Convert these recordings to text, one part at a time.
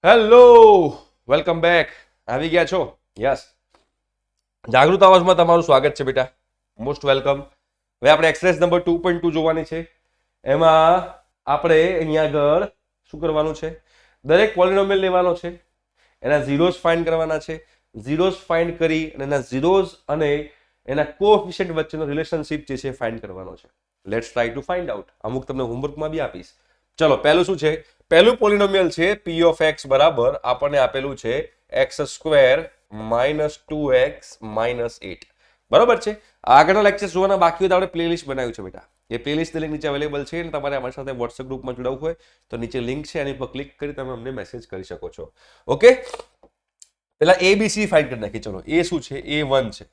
Hello, welcome back. આવી ગયા છો? યસ. જાગૃત અવાજમાં તમારું સ્વાગત છે બેટા. Most welcome. હવે આપણે એક્સરસાઇઝ નંબર 2.2 જોવાની છે. એમાં આપણે અહીંયા આગળ શું કરવાનું છે? દરેક પોલિનોમિયલ લેવાનો છે, એના ઝીરોઝ ફાઇન્ડ કરવાના છે. ઝીરોઝ ફાઇન્ડ કરી અને એના ઝીરોઝ અને એના કોએફિશિયન્ટ વચ્ચેનો રિલેશનશિપ જે છે ફાઇન્ડ કરવાનો છે. Let's try to find out. અમુક તમને હોમવર્કમાં બી આપીશ. ચલો, પહેલું શું છે? પહેલું પોલિનોમિયલ છે પી ઓફ એક્સ બરાબર આપણને આપેલું છે x square minus 2x minus 8. બરાબર છે. આગળના લેક્ચર જોવાના બાકી હોય તો આપણે પ્લેલિસ્ટ બનાવ્યું છે બેટા. એ પ્લેલિસ્ટની લિંક નીચે અવેલેબલ છે અને તમારે અમારી સાથે વોટ્સએપ ગ્રુપમાં જોડાવવું હોય તો નીચે લિંક છે, એની પર ક્લિક કરી તમે અમને મેસેજ કરી શકો છો. ઓકે, પેલા એબીસી ફાઇન્ડ કરી નાખીએ. ચલો, એ શું છે? A1 છે.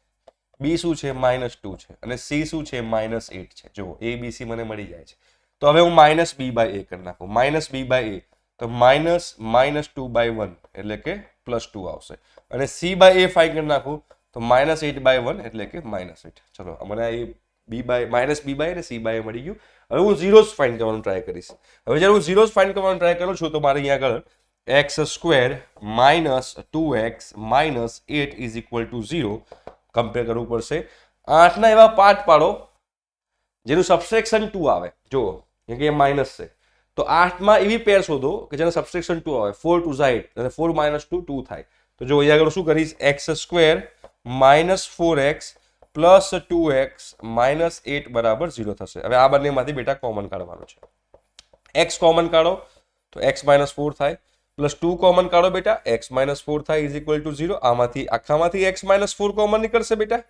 બી શું છે? -2 છે. અને સી શું છે? -8 છે. જુઓ, એબીસી મને મળી જાય છે. તો હવે હું માઇનસ બી બાય એ કરી નાખું. માઇનસ બી બાય એ તો -2/1 એટલે કે +2 આવશે. અને સી બાય એ ફાઇન્ડ કરી નાખું તો -8/1 એટલે કે -8. ચલો, મને એ બી બાય માઇનસ બી બાય અને સી બાય મળી ગયું. હવે હું ઝીરોઝ ફાઇન્ડ કરવાનું ટ્રાય કરીશ. હવે જ્યારે હું ઝીરોઝ ફાઇન્ડ કરવાનું ટ્રાય કરું છું તો મારે અહીંયા આગળ x square -2x -8 is equal to 0 compare કરવું પડશે. 8ના એવા પાર્ટ પાડો જેનું સબસ્ટ્રેક્શન 2 આવે. જુઓ, કેમ કે એ માઇનસ છે તો 8માં એવી પેર શોધો કે જેનો સબસ્ટ્રેક્શન 2 આવે. 4 2 8 અને 4 - 2 2 થાય. તો જો અહીંયા આગળ શું કરીશ? એક્સ સ્ક્વેર -4x + 2x -8 બરાબર 0 થશે. હવે આ બંનેમાંથી બેટા કોમન કાઢવાનું છે. x કોમન કાઢો તો x - 4 થાય, +2 કોમન કાઢો બેટા, x - 4 થાય ઇઝ ઇક્વલ ટુ 0. આમાંથી આખામાંથી x - 4 કોમન નીકળશે બેટા,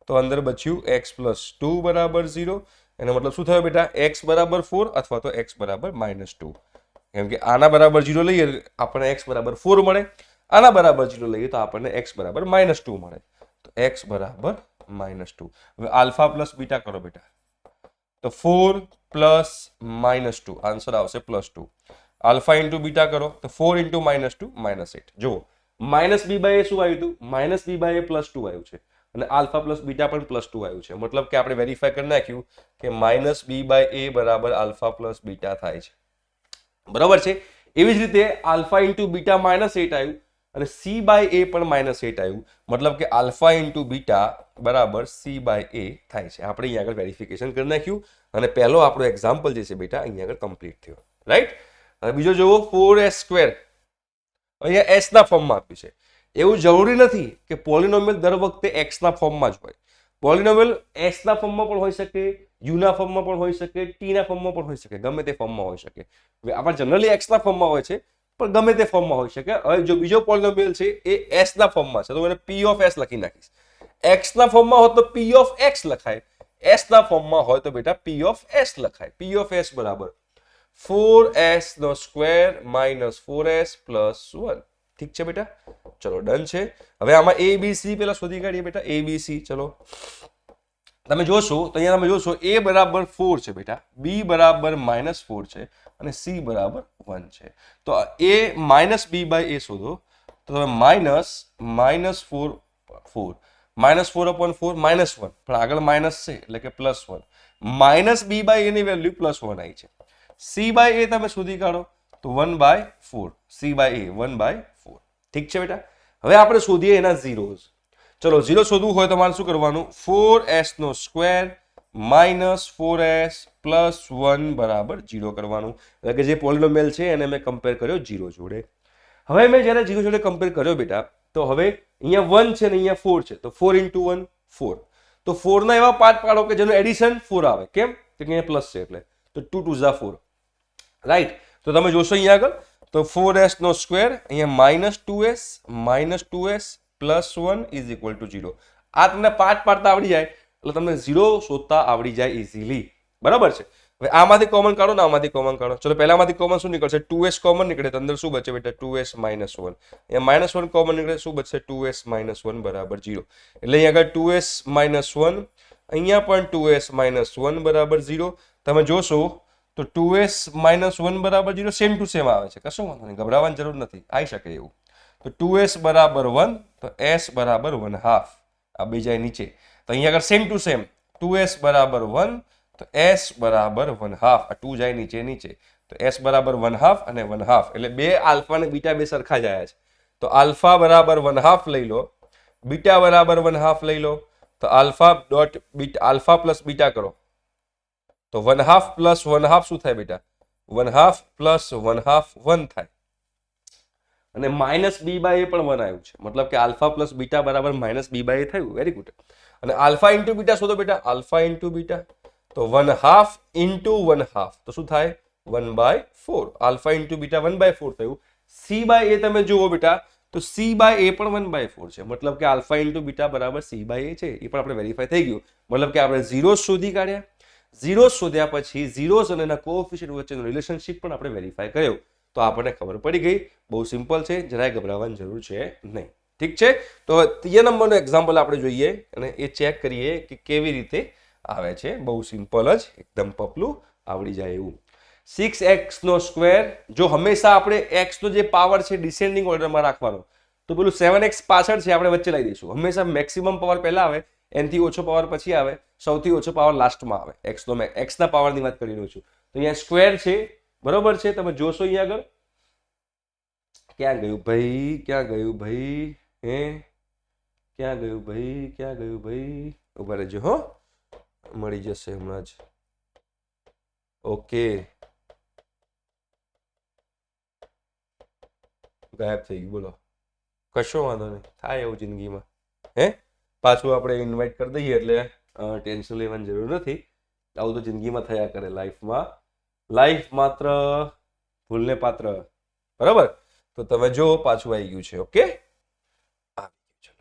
તો અંદર બચ્યું x + 2 બરાબર 0. એનો મતલબ શું થયો બેટા? x બરાબર 4 અથવા તો x બરાબર -2. કેમ કે આના બરાબર 0 લઈએ આપણને x બરાબર 4 મળે, આના બરાબર 0 લઈએ તો આપણને x બરાબર -2 મળે. તો x બરાબર -2. હવે આલ્ફા પ્લસ બીટા કરો બેટા, તો 4 + -2 આન્સર આવશે +2. આલ્ફા ઇન્ટુ બીટા કરો તો 4 × -2 -8. જુઓ, -b બાય એ શું આવ્યું હતું? -b બાય એ +2 આવ્યું છે અને આલ્ફા પ્લસ બીટા પણ +2 આવ્યું છે. મતલબ કે આપણે વેરીફાઈ કરી નાખ્યું કે -b બાય એ બરાબર આલ્ફા પ્લસ બીટા થાય છે. બરાબર છે. એવી જ રીતે આલ્ફા ઇન્ટુ બીટા -8 આવ્યું અને સી બાય એ પણ -8 આવ્યું. મતલબ કે આલ્ફા ઇન્ટુ બીટા બરાબર સી બાય એ થાય છે. આપણે અહીંયા આગળ વેરિફિકેશન કરી નાખ્યું અને પહેલો આપણો એક્ઝામ્પલ જે છે બેટા અહીંયા આગળ કમ્પ્લીટ થયો. રાઈટ. હવે બીજો જુઓ, 4s². અહીંયા એસ ના ફોર્મમાં આપ્યું છે. એવું જરૂરી નથી કે પોલિનોમિયલ દર વખતે એક્સ ના ફોર્મમાં જ હોય. પોલિનોમિયલ એસ ના ફોર્મમાં પણ હોઈ શકે, યુ ના ફોર્મમાં પણ હોઈ શકે, ટી ના ફોર્મમાં પણ હોઈ શકે, ગમે તે ફોર્મમાં હોઈ શકે. આપણે જનરલી એક્સ ના ફોર્મમાં હોય છે પણ ગમે તે ફોર્મમાં હોઈ શકે. હવે જો બીજો પોલિનોમિયલ છે એ એસ ના ફોર્મમાં છે તો એને પી ઓફ એસ લખી નાખીશ. એક્સ ના ફોર્મમાં હોય તો પી ઓફ એક્સ લખાય, એસ ના ફોર્મમાં હોય તો બેટા પી ઓફ એસ લખાય. પી ઓફ એસ બરાબર 4s² - 4s + 1. ઠીક છે બેટા, ચલો ડન છે. હવે આમાં એ બી સી પેલા શોધી કાઢીએ બેટા. એ બી સી, ચલો તમે જોશો તો અહીંયા તમે જોશો એ બરાબર 4 છે બેટા, બી બરાબર -4 છે અને સી બરાબર 1 છે. તો એ -b બાય એ શોધો તો તમે -4 -4/4 -1 પણ આગળ માઇનસ છે એટલે કે +1. -b બાય એની વેલ્યુ +1 આવી છે. સી બાય એ તમે શોધી કાઢો તો 1/4. સી બાય એ 1/4. ઠીક છે બેટા. હવે આપણે શોધીએ એના ઝીરોઝ. ચલો, ઝીરો શોધવું હોય તો મારે શું કરવાનું? 4s² - 4s + 1 બરાબર 0 કરવાનું. એટલે કે જે પોલિનોમિયલ છે એને મેં કમ્પેર કર્યો 0 જોડે. હવે મેં જ્યારે 0 જોડે કમ્પેર કર્યો બેટા તો હવે અહીંયા 1 છે ને અહીંયા 4 છે તો 4 × 1 4. તો 4 ના એવા પાર્ટ પાડો કે જેનું એડિશન 4 આવે. કેમ? તો અહીંયા પ્લસ છે એટલે. તો 2 2 ઝા 4. રાઈટ. તો તમે જોશો અહીંયા આગળ તો 4s² અહીંયા -2s + 1 ઇઝ ઇક્વલ ટુ 0. આ તમને પાર્ટ પાડતા આવડી જાય એટલે તમને 0 શોધતા આવડી જાય ઇઝીલી. બરાબર છે. હવે આમાંથી કોમન કાઢો ને આમાંથી કોમન કાઢો. ચલો, પહેલામાંથી કોમન શું નીકળશે? 2s કોમન નીકળે તો અંદર શું બચે બેટા? 2s - 1. અહીંયા -1 કોમન નીકળે શું બચશે? 2s - 1 બરાબર 0. એટલે અહીંયા આગળ 2s - 1, અહીંયા પણ 2s - 1 બરાબર 0. તમે જોશો તો 2s - 1 બરાબર 0 સેમ ટુ સેમ આવે છે. કશું વાંધો નહીં, ગભરાવાની જરૂર નથી, આવી શકે એવું. તો 2s બરાબર 1 તો s બરાબર 1/2. આ બે જાય નીચે તો અહીંયા આગળ સેમ ટુ સેમ 2s બરાબર 1 તો s બરાબર 1/2. આ 2 જાય નીચે નીચે તો s બરાબર 1/2 અને 1/2 એટલે બે આલ્ફા અને બીટા બે સરખા જ આવ્યા છે. તો આલ્ફા બરાબર 1/2 લઈ લો, બીટા બરાબર 1/2 લઈ લો. તો alpha dot beta, alpha plus beta કરો તો 1/2 પ્લસ 1/2 શું થાય બેટા? 1/2 પ્લસ 1/2 1 થાય. અને માઇનસ બી બાય એ પણ 1 આવ્યું છે, મતલબ કે આલ્ફા પ્લસ બીટા બરાબર માઇનસ બી બાય એ થયું. Very good. અને આલ્ફા ઇન્ટુ બીટા શોધો બેટા. આલ્ફા ઇન્ટુ બીટા તો 1/2 ઇન્ટુ 1/2 તો શું થાય? 1/4. આલ્ફા ઇન્ટુ બીટા 1/4 થયું. સી બાય એ તમે જુઓ બેટા, તો સી બાય એ પણ 1/4 છે, મતલબ કે આલ્ફા ઇન્ટુ બીટા બરાબર સી બાય એ છે. એ પણ આપણે વેરીફાઈ થઈ ગયું. મતલબ કે આપણે ઝીરોઝ શોધી કાઢ્યા. ઝીરોઝ શોધ્યા પછી ઝીરોઝ અને એના કોએફિશિયન્ટ વચ્ચેનો રિલેશનશિપ પણ આપણે વેરીફાઈ કર્યો. તો આપણને ખબર પડી ગઈ. બહુ સિમ્પલ છે, જરાય ગભરાવાની જરૂર છે નહીં. ઠીક છે. તો ત્રીજા નંબરનો એક્ઝામ્પલ આપણે જોઈએ અને એ ચેક કરીએ કે કેવી રીતે આવે છે. બહુ સિમ્પલ જ, એકદમ પપલું, આવડી જાય એવું. 6x નો સ્ક્વેર. જો હંમેશા આપણે x નો જે પાવર છે ડિસેન્ડિંગ ઓર્ડરમાં રાખવાનો, તો પેલું 7x પાછળ છે આપણે વચ્ચે લઈ દઈશું. હંમેશા મેક્સિમમ પાવર પહેલા આવે, એનથી ઓછો પાવર પછી આવે, સૌથી ઓછો પાવર લાસ્ટમાં આવે. x ના પાવરની વાત કરી રહ્યો છું. તો અહીંયા સ્ક્વેર છે, બરોબર છે. તમે જોશો અહીંયા આગળ ક્યાં ગયું ભાઈ, ક્યાં ગયું ભાઈ, ક્યાં ગયું ભાઈ, ક્યાં ગયું ભાઈ? ઉભા રહેજો હો, મળી જશે હમણાં જ. ઓકે, ગાયબ થઈ ગયું. બોલો, કશો વાંધો નહીં, થાય એવું જિંદગીમાં. પાછું આપણે ઇન્વાઇટ કરી દઈએ એટલે ટેન્શન લેવાની જરૂર નથી. આવું તો જિંદગીમાં થયા કરે. લાઈફ માત્ર ભૂલને પાત્ર, બરાબર. તો તમે જો પાછું આવી ગયું છે. ઓકે, ચલો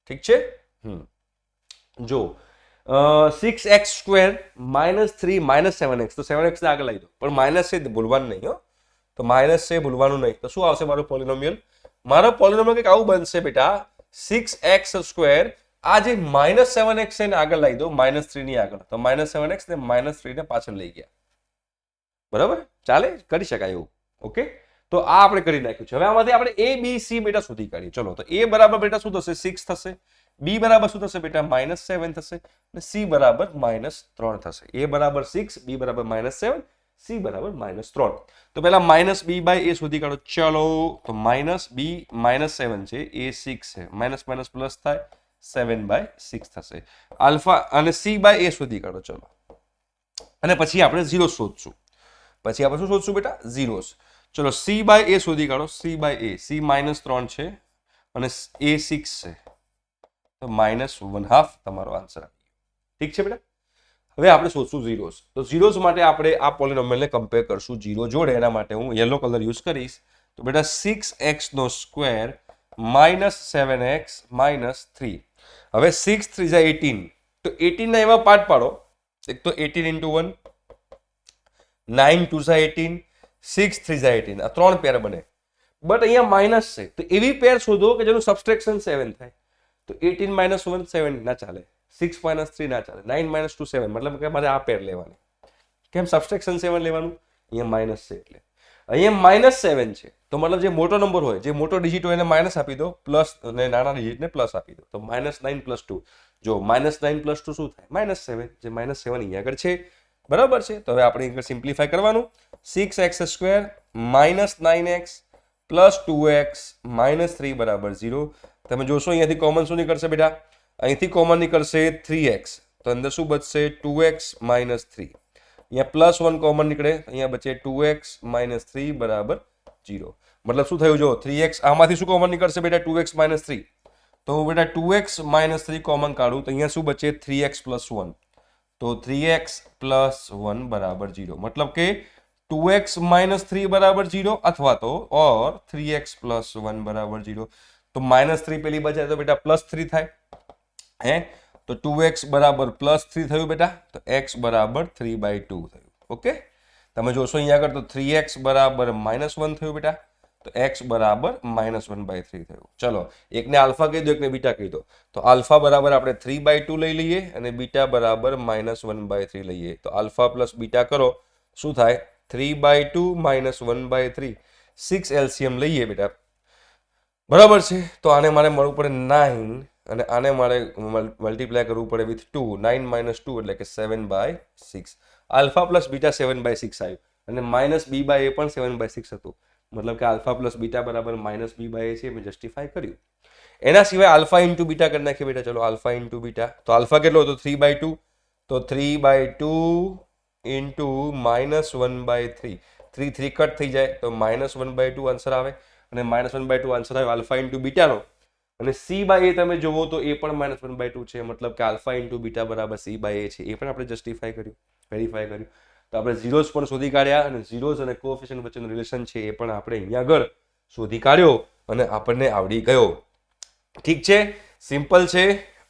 ઠીક છે. જો 6x સ્ક્વેર -3 -7x, તો 7x ને આગળ લઈ દો, પણ માઇનસ છે ભૂલવાનું નહીં. તો માઇનસ છે ભૂલવાનું નહીં. તો શું આવશે મારો પોલિનોમિયલ? મારો પોલિનોમિયલ કંઈક આવું બનશે બેટા. 6x સ્ક્વેર, આ જે -7x છે ને આગળ લઈ દો, -3 ની આગળ. તો -7x ને -3 ને પાછળ લઈ ગયા. બરાબર, ચાલે, કરી શકાય એવું. ઓકે, તો આ આપણે કરી નાખ્યું છે. હવે આમાંથી આપણે a b c બેટા શોધી કાઢીએ. ચલો, તો a બરાબર બેટા શું થશે? 6 થશે. b બરાબર શું થશે બેટા? -7 થશે. અને c બરાબર -3 થશે. a બરાબર 6, b બરાબર -7, c બરાબર -3. તો પહેલા -b બાય a શોધી કાઢો. ચલો, તો -b -7 છે, a 6 છે, માઇનસ માઇનસ પ્લસ થાય, 7/6 થશે. આલ્ફા અને c બાય a શોધી કાઢો. ચલો, અને પછી આપણે 0 શોધશું. પછી આપણે શું શોધશું બેટા? ઝીરોસ. ચલો, c બાય a શોધી કાઢો. c બાય a, c -3 છે અને a 6 છે, તો -1/2 તમારો આન્સર આવી ગયો. ઠીક છે બેટા. હવે આપણે શોધશું ઝીરોસ. તો ઝીરોસ માટે આપણે આ પોલિનોમિયલને કમ્પેર કરશું ઝીરો જોડે. એના માટે હું યલો કલર યુઝ કરીશ. તો બેટા 6x નો સ્ક્વેર -7x -3. હવે 6 3 જા 18, તો 18 ના એવા પાર્ટ પાડો. એક તો 18 into 1, 9 2 જા 18, 6 3 જા 18. આ ત્રણ પેર બને. બટ અહીંયા માઇનસ છે, તો એવી પેર શોધો કે જેનું સબસ્ટ્રેક્શન 7 થાય. તો 18 - 1 7 ના ચાલે, 6 - 3 ના ચાલે, 9 - 2 7. મતલબ કે મારે આ પેર લેવાની. કેમ સબસ્ટ્રેક્શન 7 લેવાનું? અહીંયા માઇનસ છે એટલે. અહીંયા -7 છે, તો મતલબ જે મોટો નંબર હોય, જે મોટો ડિજિટ હોય એને માઇનસ આપી દો, પ્લસ અને નાના ડિજિટને પ્લસ આપી દો. તો -9 + 2. જો -9 + 2 શું થાય? -7. જે -7 અહીંયા આગળ છે, બરાબર છે. તો હવે આપણે આગળ સિમ્પ્લિફાય કરવાનું. 6x સ્ક્વેર -9x + 2x -3 બરાબર 0. તમે જોશો અહીંયાથી કોમન શું નીકળશે બેટા? અહીંથી કોમન નીકળશે 3x, તો અંદર શું બચશે? 2x - 3. અહીંયા +1 કોમન નીકળે, અહીંયા બચે 2x - 3 બરાબર 0. મતલબ શું થયું? જો 3x, આમાંથી શું કોમન નીકળશે બેટા? 2x - 3. તો બેટા 2x - 3 કોમન કાઢું તો અહીંયા શું બચે? 3x + 1. તો 3x + 1 બરાબર 0. મતલબ કે 2x - 3 બરાબર 0 અથવા તો ઓર 3x + 1 બરાબર 0. તો -3 પેલી બચાય તો બેટા +3 થાય. તો 2x બરાબર +3 થયું બેટા. તો x બરાબર 3/2 થયું. ઓકે, તમે જોશો અહીંયા આગળ તો 3x બરાબર -1 થયું બેટા. તો x બરાબર -1/3 થયું. ચલો, એકને આલ્ફા કહી દો, એકને બીટા કહી દો. તો આલ્ફા બરાબર આપણે 3/2 લઈ લઈએ અને બીટા બરાબર -1/3 લઈએ. તો આલ્ફા પ્લસ બીટા કરો, શું થાય? 3/2 -1/3. 6 એલસીએમ લઈએ બેટા, બરાબર છે. તો આને મારે મળવું પડે 9 અને આને મારે મલ્ટીપ્લાય કરવું પડે વિથ 2. 9 - 2 એટલે કે 7/6. આલ્ફા પ્લસ બીટા 7/6 આવ્યું અને માઇનસ બી બાય એ પણ 7/6 હતું, મતલબ કે આલ્ફા પ્લસ બીટા બરાબર માઇનસ બી બાય એ છે, મેં જસ્ટિફાય કર્યું. એના સિવાય આલ્ફા ઇન્ટુ બીટા કરી નાખીએ બેટા. ચલો આલ્ફા ઇન્ટુ બીટા, તો આલ્ફા કેટલો હતો 3/2, તો 3/2 ઇન્ટુ -1/3, 3 3 કટ થઈ જાય તો -1/2 આન્સર આવે અને -1/2 આન્સર આવ્યો આલ્ફા ઇન્ટુ બીટાનો. અને સી બાય એ તમે જોવો તો એ પણ -1/2 છે, મતલબ કે આલ્ફા ઇન્ટુ બીટા બરાબર સી બાય એ છે. એ પણ આપણે જસ્ટિફાય કર્યું, વેરીફાઈ કર્યું. તો આપણે ઝીરોઝ પણ શોધી કાઢ્યા અને ઝીરોઝ અને કોએફિશિયન્ટ વચ્ચેનું રિલેશન છે એ પણ આપણે અહીંયા આગળ શોધી કાઢ્યો અને આપણને આવડી ગયો. ઠીક છે, સિમ્પલ છે.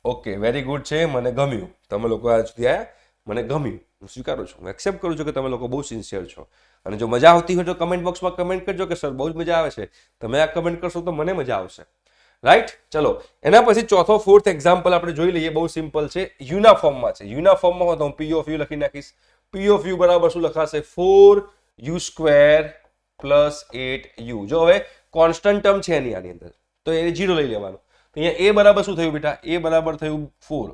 ઓકે, વેરી ગુડ છે, મને ગમ્યું. તમે લોકો આજ સુધી આવ્યા, મને ગમ્યું, હું સ્વીકારું છું, હું એક્સેપ્ટ કરું છું કે તમે લોકો બહુ સિન્સિયર છો. અને જો મજા આવતી હોય તો કમેન્ટ બોક્સમાં કમેન્ટ કરજો કે સર બહુ જ મજા આવે છે. તમે આ કમેન્ટ કરશો તો મને મજા આવશે, રાઈટ. ચલો એના પછી ચોથો ફોર્થ એક્ઝામ્પલ આપણે જોઈ લઈએ. બહુ સિમ્પલ છે, યુના ફોર્મમાં છે. યુના ફોર્મમાં હોય તો હું પી ઓફ યુ લખી નાખીશ. પી ઓફ યુ બરાબર શું લખાશે? 4u² plus 8u. જો હવે કોન્સ્ટન્ટ ટર્મ છે એની આની અંદર, તો એ 0 લઈ લેવાનું. તો અહીંયા a બરાબર શું થયું બેટા? a બરાબર થયું 4,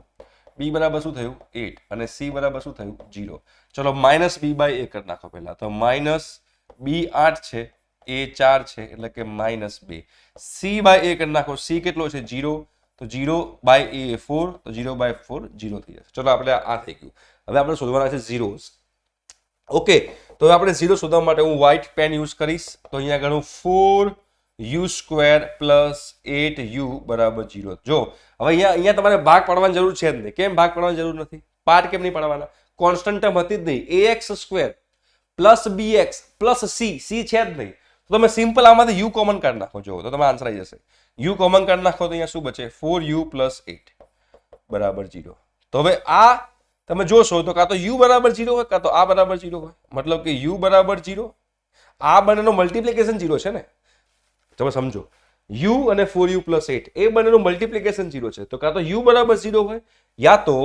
b બરાબર શું થયું 8 અને c બરાબર શું થયું 0. ચલો માઇનસ b બાય a કરી નાખો પહેલા. તો માઇનસ b 8 છે, a 4 છે, એટલે કે -2. c બાય a કરી નાખો. c કેટલો છે? 0. તો 0 બાય a 4, તો 0 બાય 4 0 થઈ જશે. ચલો આપણે આ થઈ ગયું. હવે આપણે શોધવાના છે ઝીરોઝ. ઓકે, તો આપણે ઝીરો શોધવા માટે હું વ્હાઇટ પેન યુઝ કરીશ. તો અહીંયા આગળ હું 4u² પ્લસ 8u બરાબર 0. જો હવે અહીંયા તમારે ભાગ પાડવાની જરૂર છે જ નહીં. કેમ ભાગ પાડવાની જરૂર નથી? પાર્ટ કેમ નહીં પાડવાના? કોન્સ્ટન્ટ ટર્મ હતી જ નહીં. ax² plus bx plus c છે જ નહીં. તો તમે સિમ્પલ આમાંથી u કોમન કાઢી નાખો. જો તો તમે આન્સર આવી જશે. u કોમન કાઢી નાખો તો અહીંયા શું બચે? 4u પ્લસ 8 બરાબર 0. તો હવે આ તમે જોશો તો કાં તો u બરાબર 0 હોય કાં તો આ બરાબર 0 હોય. મતલબ કે u બરાબર 0, આ બંનેનો મલ્ટિપ્લિકેશન 0 છે ને, તમે સમજો. u અને 4u પ્લસ 8 એ બંનેનું મલ્ટિપ્લિકેશન 0 છે. તો કાં તો u બરાબર 0 હોય યા તો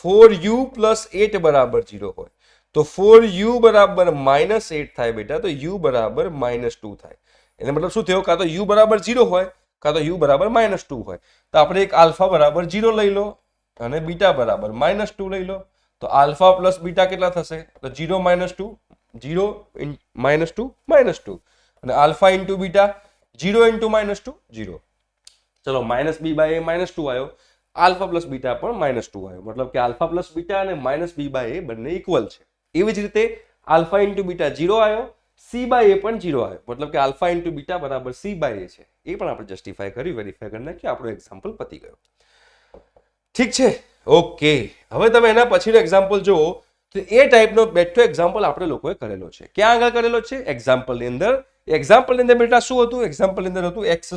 4u પ્લસ 8 બરાબર 0 હોય. તો 4u બરાબર -8 થાય બેટા, તો u બરાબર -2 થાય. એટલે મતલબ શું થયો? કાં તો u બરાબર 0 હોય કાં તો u બરાબર -2 હોય. તો આપણે એક આલ્ફા બરાબર 0 લઈ લો અને બીટા બરાબર -2 લઈ લો. તો આલ્ફા પ્લસ બીટા કેટલા થશે? તો 0 -2, 0 -2 -2 અને આલ્ફા ઇન્ટુ બીટા 0 ઇન્ટુ -2 0. ચલો માઇનસ બી બાય એ -2 આવ્યો, આલ્ફા પ્લસ બીટા પણ -2 આવ્યો. મતલબ કે આલ્ફા પ્લસ બીટા અને માઇનસ બી બાય એ બંને ઇક્વલ છે. એવી જ રીતે આલ્ફા ઇન્ટુ બીટા 0 આવ્યો, સી બાય એ પણ 0 આવ્યો. મતલબ કે આલ્ફા ઇન્ટુ બીટા બરાબર સી બાય એ છે. એ પણ આપણે જસ્ટિફાય કરી, વેરીફાઈ કરી નાખીએ. આપણો એક્ઝામ્પલ પતી ગયો. ઠીક છે, ઓકે. હવે તમે એના પછીનો એક્ઝામ્પલ જુઓ તો એ ટાઈપનો બેઠો એક્ઝામ્પલ આપણે લોકોએ કરેલો છે. ક્યાં આગળ કરેલો છે? એક્ઝામ્પલની અંદર. એક્ઝામ્પલની અંદર બેટા શું હતું? એક્ઝામ્પલની અંદર હતું x²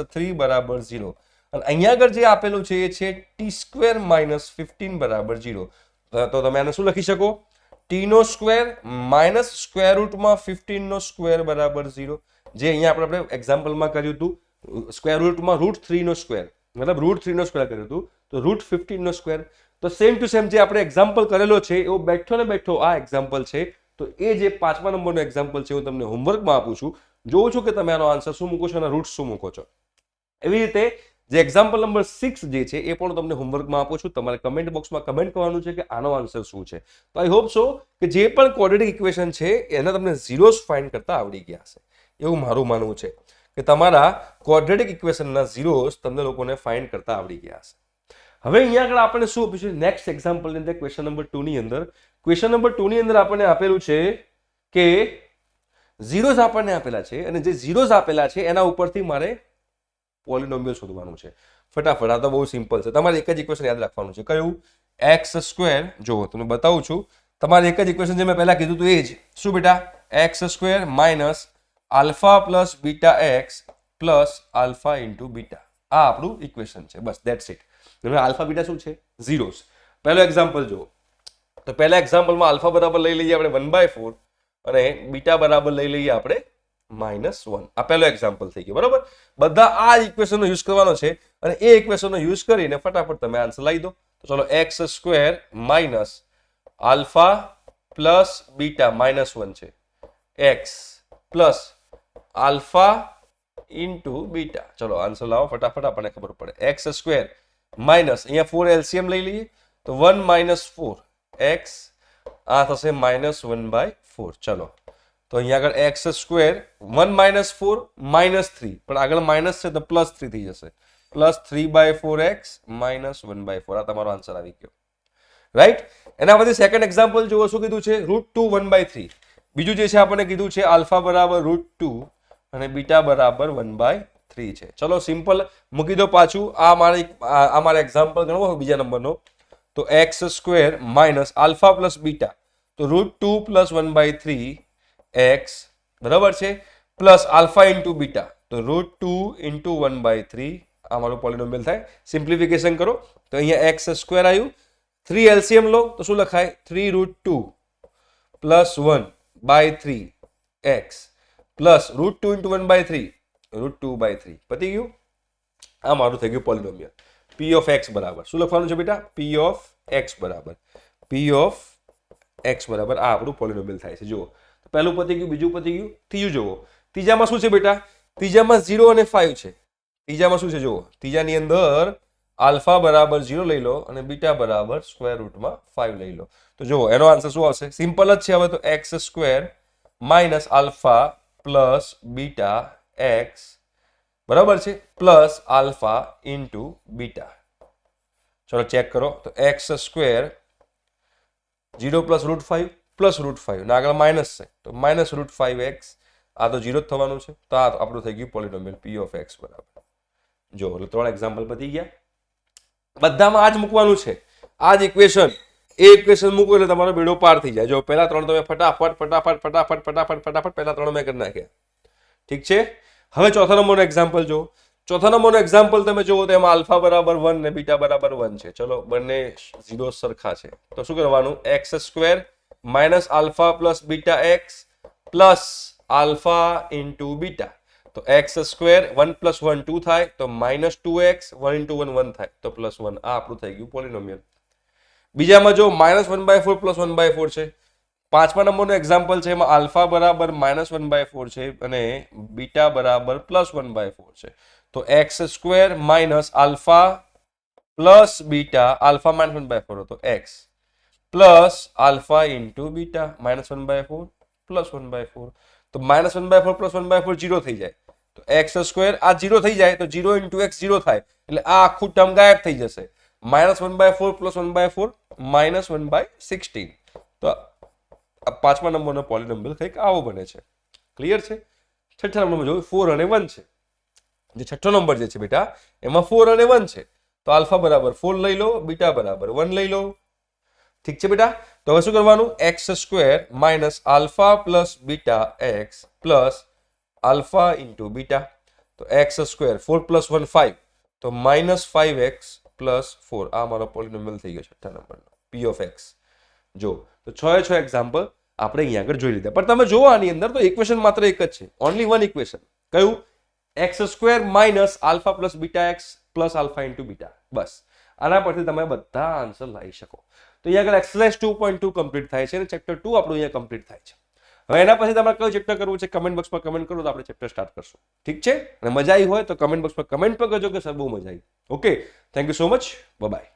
- 3 બરાબર 0. અને અહીંયા આગળ જે આપેલું છે એ છે t² - 15 બરાબર 0. તો તમે આને શું લખી શકો? t² માઇનસ સ્ક્વેર રૂટમાં 15 બરાબર 0. જે અહીંયા આપણે એક્ઝામ્પલમાં કર્યું હતું સ્ક્વેર રૂટમાં √3 મતલબ √3 કર્યું હતું, તો √15 તો સેમ ટુ સેમ જે આપણે એક્ઝામ્પલ કરેલો છે એવો બેઠો ને બેઠો આ એક્ઝામ્પલ છે. તો એ જે 5મા નંબરનો એક્ઝામ્પલ છે હું તમને હોમવર્કમાં આપું છું. જોઉં છું કે તમે આનો આન્સર શું મૂકો છો અને રૂટ શું મૂકો છો. એવી રીતે જે એક્ઝામ્પલ નંબર 6 જે છે એ પણ તમને હોમવર્કમાં આપું છું. તમારે કમેન્ટ બોક્સમાં કમેન્ટ કરવાનું છે કે આનો આન્સર શું છે. તો આઈ હોપ સો કે જે પણ ક્વોડ્રેટિક ઇક્વેશન છે એના તમને ઝીરોઝ ફાઇન્ડ કરતા આવડી ગયા હશે, એવું મારું માનવું છે કે તમારા ક્વોડ્રેટિક ઇક્વેશનના ઝીરોઝ તમને લોકોને ફાઇન્ડ કરતા આવડી ગયા હશે. હવે અહીંયા આગળ આપણે શું આપ્યું છે નેક્સ્ટ એક્ઝામ્પલની અંદર ક્વેશ્ચન નંબર 2 ની અંદર. ક્વેશ્ચન નંબર 2 ની અંદર આપણને આપેલું છે કે ઝીરોઝ આપણને આપેલા છે અને જે ઝીરોઝ આપેલા છે એના ઉપરથી મારે પોલિનોમિયલ શોધવાનું છે. ફટાફટ, આ તો બહુ સિમ્પલ છે. તમારે એક જ ઇક્વેશન યાદ રાખવાનું છે. કયું? x². જો તમને બતાવું છું, તમારે એક જ ઇક્વેશન જે મેં પહેલા કીધું હતું એ જ. શું બેટા? x² minus alpha plus beta x plus alpha into beta. આ આપણું ઇક્વેશન છે. બસ ધેટ્સ ઇટ. હવે આલ્ફા બીટા શું છે? ઝીરોઝ. પહેલો એક્ઝામ્પલ જુઓ. તો પહેલા એક્ઝામ્પલમાં આલ્ફા બરાબર લઈ લઈએ આપણે 1/4 અને બીટા બરાબર લઈ લઈએ આપણે -1. આ પહેલો એક્ઝામ્પલ થઈ ગયો, બરાબર. બધા આ ઇક્વેશનનો યુઝ કરવાનો છે અને એ ઇક્વેશનનો યુઝ કરીને ફટાફટ તમે આન્સર લાવી દો. તો ચલો x² minus alpha plus beta -1 છે, x plus alpha into beta. ચલો આન્સર લાવો ફટાફટ, આપણને ખબર પડે. x² માઇનસ અહીંયા 4 એલસીએમ લઈ લઈએ તો 1 - 4 x આ થશે -1/4. ચલો તો અહીંયા આગળ x સ્ક્વેર 1 - 4 -3 પણ આગળ માઇનસ છે તો +3 થઈ જશે +3/4x -1/4. આ તમારો આન્સર આવી ગયો, રાઈટ. એના પછી સેકન્ડ એક્ઝામ્પલ જુઓ, શું કીધું છે? √2 1/3. બીજું જે છે આપણને કીધું છે આલ્ફા બરાબર √2 અને બીટા બરાબર 1/3 છે. ચલો સિમ્પલ મૂકી દો પાછું. આ મારા એક્ઝામ્પલ ગણવો બીજા નંબરનો, તો x square minus alpha plus beta, તો √2 + 1/3 x બરાબર છે, પ્લસ આલ્ફા ઇન્ટુ બીટા, તો √2 × 1/3. આ મારું પોલિનોમિયલ થાય. સિમ્પ્લિફિકેશન કરો તો અહીંયા x સ્ક્વેર આવ્યું, 3 એલસીએમ લો તો શું લખાય? 3√2 + 1/3 x પ્લસ √2 × 1/3 √2/3. પતી ગયું. આ મારું થઈ ગયું પોલિનોમિયલ. p ઓફ x બરાબર શું લખવાનું છે બેટા? p ઓફ x બરાબર આ આપણું પોલિનોમિયલ થાય છે. જુઓ પહેલું પતી ગયું, બીજું પતી ગયું, ત્રીજું જુઓ. ત્રીજામાં શું છે બેટા? ત્રીજામાં 0 અને 5 છે. ત્રીજામાં શું છે જુઓ, ત્રીજાની અંદર આલ્ફા બરાબર 0 લઈ લો અને બીટા બરાબર √5 લઈ લો. તો જુઓ એનો આન્સર શું આવશે? સિમ્પલ જ છે. હવે તો x square minus alpha plus beta x બરાબર છે પ્લસ આલ્ફા ઇન્ટુ બીટા. ચલો ચેક કરો તો x સ્ક્વેર 0 + √5 પ્લસ √5 ના આગળ માઇનસ છે તો -√5x. આ તો 0 જ થવાનું છે. તો આ આપણું થઈ ગયું પોલિનોમિયલ p ઓફ x બરાબર. જો એટલે 3 એક્ઝામ્પલ પતી ગયા. બધામાં આ જ મૂકવાનું છે, આ જ ઇક્વેશન. એ ઇક્વેશન મૂકો એટલે તમારો બેડો પાર થઈ જાય. જો પહેલા 3 તમે ફટાફટ પહેલા 3 મેં કરી નાખ્યા. ઠીક છે. હવે ચોથા નંબરનો એક્ઝામ્પલ જો. ચોથા નંબરનો એક્ઝામ્પલ તમે જુઓ તો એમાં આલ્ફા બરાબર 1 ને બીટા બરાબર 1 છે. ચલો બંને 0 સરખા છે તો શું કરવાનું? x square minus alpha plus beta x plus alpha into beta. તો x સ્ક્વેર 1 + 1 2 થાય તો -2x, 1 × 1 1 થાય તો +1. આ આપણું થઈ ગયું પોલિનોમિયલ. બીજામાં જો -1/4 + 1/4 છે. પાંચમા નંબરનો એક્ઝામ્પલ છે, એમાં આલ્ફા બરાબર -1/4 છે અને બીટા બરાબર +1/4 છે. તો x square minus alpha plus beta, alpha -1/4 હતો x plus alpha into beta -1/4 +1/4. તો -1/4 + 1/4 0 થઈ જાય. તો x સ્ક્વેર આ 0 થઈ જાય તો 0 × x 0 થાય એટલે આ આખું ટર્મ ગાયબ થઈ જશે. -1/4 + 1/4 -1/16. તો પાંચમા નંબરનો પોલિનોમિયલ કંઈક આવો બને છે. ક્લિયર છે. છઠ્ઠા નંબરમાં જો 4 અને 1 છે. જે છઠ્ઠો નંબર જે છે બેટા એમાં 4 અને 1 છે તો આલ્ફા બરાબર 4 લઈ લો, બીટા બરાબર 1 લઈ લો. ઠીક છે બેટા. તો હવે શું કરવાનું? x square minus alpha plus beta x plus alpha into beta. તો x સ્ક્વેર 4 + 1 5 તો -5x + 4. આ મારો પોલિનોમિયલ થઈ ગયો છઠ્ઠા નંબરનો p ઓફ x. જો તો 6 એક્ઝામ્પલ આપણે અહીંયા આગળ જોઈ લીધા. પણ તમે જુઓ આની અંદર તો ઇક્વેશન માત્ર એક જ છે, ઓનલી વન ઇક્વેશન. કયું? x square minus alpha plus beta x plus alpha into beta. બસ આના પરથી તમે બધા આન્સર લાવી શકો. તો અહીંયા આગળ એક્સરસાઇઝ 2.2 કમ્પ્લીટ થાય છે અને ચેપ્ટર 2 આપણું અહીંયા કમ્પ્લીટ થાય છે. હવે એના પછી તમારે કયું ચેપ્ટર કરવું છે કમેન્ટ બોક્સમાં કમેન્ટ કરો તો આપણે ચેપ્ટર સ્ટાર્ટ કરશું. ઠીક છે. અને મજા આવી હોય તો કમેન્ટ બોક્સમાં કમેન્ટ પણ કરજો કે સર બહુ મજા આવી. Okay, thank you so much. By.